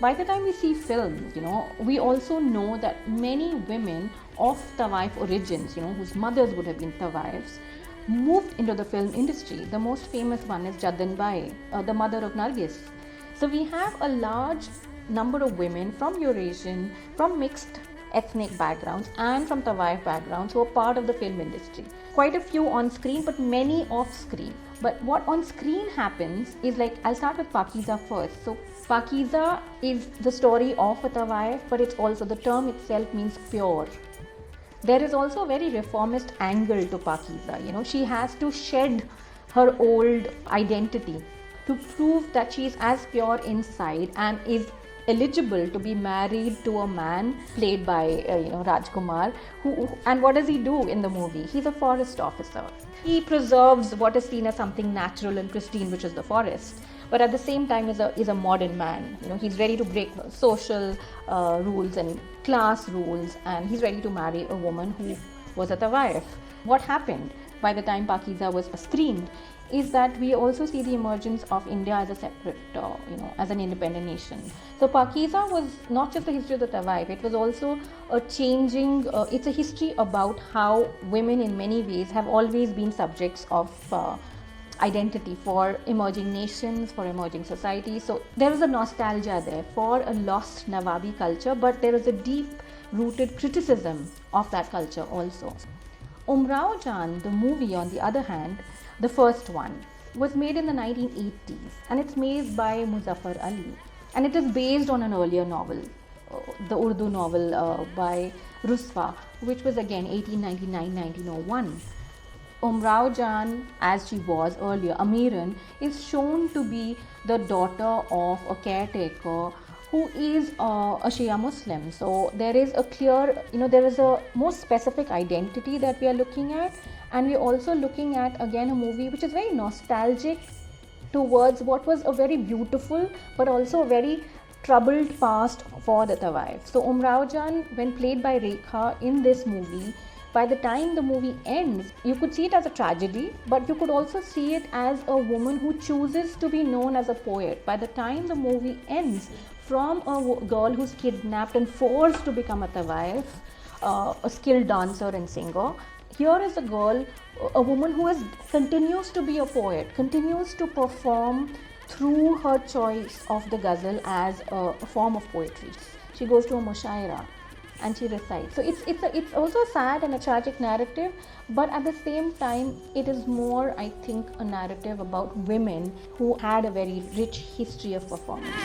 By the time we see film, we also know that many women of Tawaif origins, whose mothers would have been Tawaifs, moved into the film industry. The most famous one is Jaddan Bai, the mother of Nargis. So we have a large number of women from Eurasian, from mixed ethnic backgrounds and from Tawaif backgrounds who are part of the film industry. Quite a few on screen, but many off screen. But what on screen happens is, like, I'll start with Pakeezah first. So Pakeezah is the story of a Tawaif, but it's also, the term itself means pure. There is also a very reformist angle to Pakeezah. She has to shed her old identity to prove that she is as pure inside and is eligible to be married to a man played by Rajkumar. And what does he do in the movie? He's a forest officer. He preserves what is seen as something natural and pristine, which is the forest, but at the same time is a modern man. He's ready to break social rules and class rules, and he's ready to marry a woman who was a Tawaif. What happened by the time Pakeezah was screened is that we also see the emergence of India as a separate, as an independent nation. So Pakeezah was not just the history of the Tawaif, it was also a changing, it's a history about how women in many ways have always been subjects of identity for emerging nations, for emerging societies. So there is a nostalgia there for a lost Nawabi culture, but there is a deep-rooted criticism of that culture also. Umrao Jaan, the movie, on the other hand, the first one, was made in the 1980s, and it's made by Muzaffar Ali, and it is based on an earlier novel, the Urdu novel by Ruswa, which was again 1899-1901. Umrao Jaan, as she was earlier, Amiran, is shown to be the daughter of a caretaker who is a Shia Muslim. So there is a clear, there is a more specific identity that we are looking at, and we're also looking at, again, a movie which is very nostalgic towards what was a very beautiful but also a very troubled past for the Tawaif. So Umrao Jaan, when played by Rekha in this movie, by the time the movie ends, you could see it as a tragedy, but you could also see it as a woman who chooses to be known as a poet. By the time the movie ends, from a girl who's kidnapped and forced to become a Tawaif, a skilled dancer and singer, here is a girl, a woman who continues to be a poet, continues to perform through her choice of the ghazal as a form of poetry. She goes to a mushaira and she recites. So it's also a sad and a tragic narrative, but at the same time, it is more, I think, a narrative about women who had a very rich history of performance.